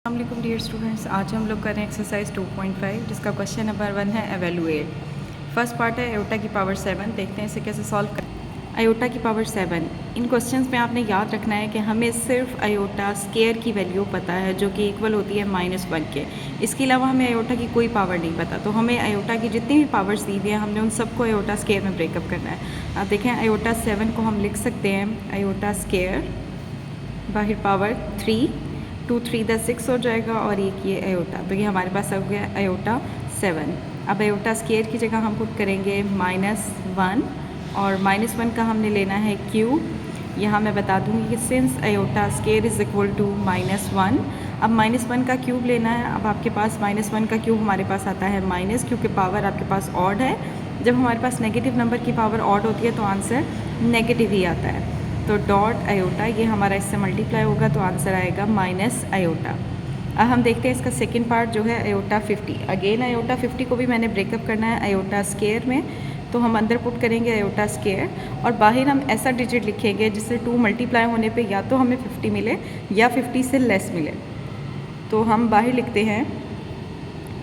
अस्सलाम dear students, आज हम लोग कर रहे हैं एक्सरसाइज 2.5 जिसका क्वेश्चन नंबर 1 है एवेलुएट। फर्स्ट पार्ट है आयोटा की पावर 7। देखते हैं इसे कैसे सॉल्व कर। आयोटा की पावर 7, इन क्वेश्चंस में आपने याद रखना है कि हमें सिर्फ आयोटा स्केयर की वैल्यू पता है जो कि इक्वल होती है -1 के। इसके अलावा हमें आयोटा की कोई पावर नहीं पता, तो हमें आयोटा की जितनी भी पावर्स दी हुई हैं हमने उन सबको आयोटा स्केयर में ब्रेकअप करना है। आप देखें आयोटा 7 को हम लिख सकते हैं आयोटा स्केयर, बाहर पावर 3, 2 3 × 6 हो जाएगा और एक ये आयोटा, तो ये हमारे पास हो गया आयोटा 7। अब आयोटा स्केयर की जगह हम पुट करेंगे -1 और -1 का हमने लेना है क्यूब। यहाँ मैं बता दूँगी कि since iota square is equal to -1, अब -1 का क्यूब लेना है। अब आपके पास -1 का क्यूब हमारे पास आता है माइनस, क्योंकि पावर आपके पास ऑड है। जब हमारे पास नेगेटिव नंबर की पावर ऑड होती है तो आंसर नेगेटिव ही आता है। तो डॉट आयोटा ये हमारा इससे मल्टीप्लाई होगा तो आंसर आएगा माइनस आयोटा। अब हम देखते हैं इसका सेकंड पार्ट जो है आयोटा 50। अगेन आयोटा 50 को भी मैंने ब्रेकअप करना है आयोटा स्केयर में, तो हम अंदर पुट करेंगे आयोटा स्केयर और बाहर हम ऐसा डिजिट लिखेंगे जिससे 2 मल्टीप्लाई होने पे या तो हमें 50 मिले या 50 से लेस मिले। तो हम बाहर लिखते हैं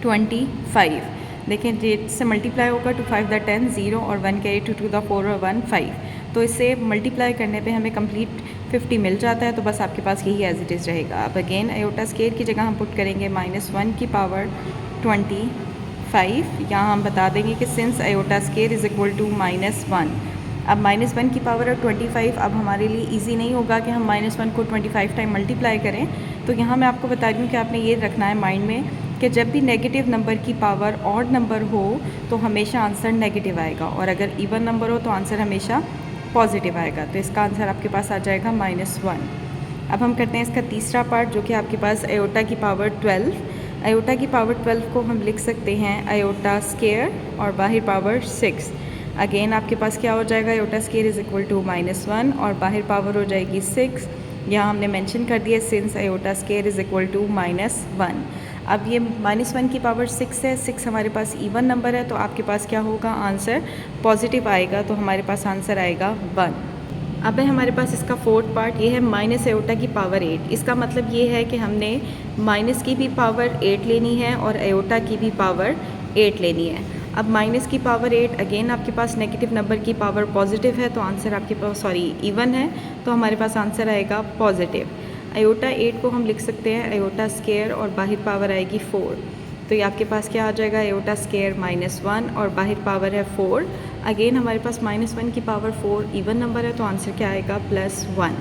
25। देखें जेट से मल्टीप्लाई होगा 2 5 × 10 0 और 1 कैरी 2 to the 4 और 1 5, तो इससे मल्टीप्लाई करने पे हमें कंप्लीट 50 मिल जाता है। तो बस आपके पास यही एज इट इज़ रहेगा। अब अगेन आयोटा स्केयर की जगह हम पुट करेंगे -1 की पावर 25। यहाँ हम बता देंगे कि since iota square is equal to -1, अब -1 की पावर है 25। अब हमारे लिए इजी नहीं होगा कि हम -1 को 25 टाइम मल्टीप्लाई करें, तो यहाँ मैं आपको बता रही हूँ कि आपने ये रखना है माइंड में कि जब भी नेगेटिव नंबर की पावर ऑड नंबर हो तो हमेशा आंसर नेगेटिव आएगा, और अगर इवन नंबर हो तो आंसर हमेशा पॉजिटिव आएगा। तो इसका आंसर आपके पास आ जाएगा -1। अब हम करते हैं इसका तीसरा पार्ट जो कि आपके पास आयोटा की पावर 12। आयोटा की पावर 12 को हम लिख सकते हैं आयोटा स्केयर और बाहर पावर 6। अगेन आपके पास क्या हो जाएगा iota square is equal to -1 और बाहर पावर हो जाएगी 6। यहाँ हमने मेंशन कर दिया since iota square is equal to -1। अब ये -1 की पावर 6 है, 6 हमारे पास इवन नंबर है, तो आपके पास क्या होगा आंसर पॉजिटिव आएगा, तो हमारे पास आंसर आएगा 1। अब है हमारे पास इसका फोर्थ पार्ट, ये है माइनस आयोटा की पावर 8। इसका मतलब ये है कि हमने माइनस की भी पावर 8 लेनी है और आयोटा की भी पावर 8 लेनी है। अब माइनस की पावर 8, अगेन आपके पास नेगेटिव नंबर की पावर पॉजिटिव है, तो आंसर आपके पास इवन है, तो हमारे पास आंसर आएगा पॉजिटिव। आयोटा 8 को हम लिख सकते हैं आयोटा स्केयर और बाहर पावर आएगी 4, तो ये आपके पास क्या आ जाएगा आयोटा स्केयर -1 और बाहर पावर है 4। अगेन हमारे पास -1 की पावर 4 इवन नंबर है, तो आंसर क्या आएगा +1।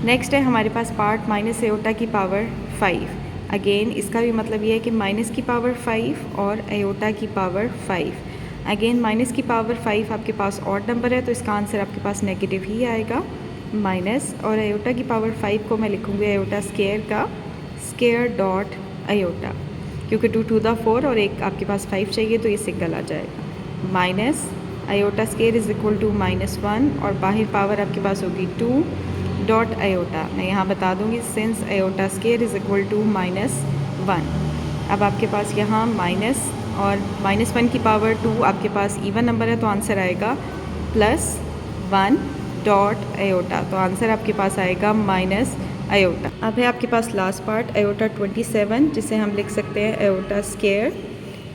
नेक्स्ट है हमारे पास पार्ट माइनस आयोटा की पावर 5। अगेन इसका भी मतलब ये है कि माइनस की पावर 5 और आयोटा की पावर 5। अगेन माइनस की पावर 5 आपके पास ऑड नंबर है, तो इसका आंसर आपके पास नेगेटिव ही आएगा माइनस। और आयोटा की पावर 5 को मैं लिखूँगी आयोटा स्केयर का स्केयर डॉट आयोटा, क्योंकि 2 to the 4 और एक आपके पास 5 चाहिए तो ये सिंगल आ जाएगा। Minus iota square is equal to -1 और बाहर पावर आपके पास होगी 2 डॉट आयोटा। मैं यहाँ बता दूँगी since iota square is equal to -1। अब आपके पास यहाँ माइनस और -1 की पावर 2 आपके पास इवन नंबर है, तो आंसर आएगा +1 डॉट आयोटा, तो आंसर आपके पास आएगा माइनस आयोटा। अब है आपके पास लास्ट पार्ट आयोटा 27, जिसे हम लिख सकते हैं iota square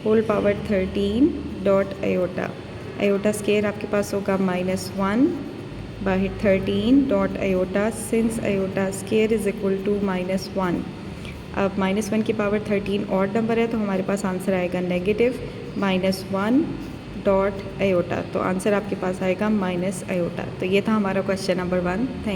whole power 13 dot iota. Iota square आपके पास होगा -1 बाहर 13 dot iota since iota square is equal to -1। अब -1 की पावर 13 ऑड नंबर है, तो हमारे पास आंसर आएगा नेगेटिव -1 डॉट आयोटा, तो आंसर आपके पास आएगा माइनस आयोटा। तो ये था हमारा क्वेश्चन नंबर 1। थैंक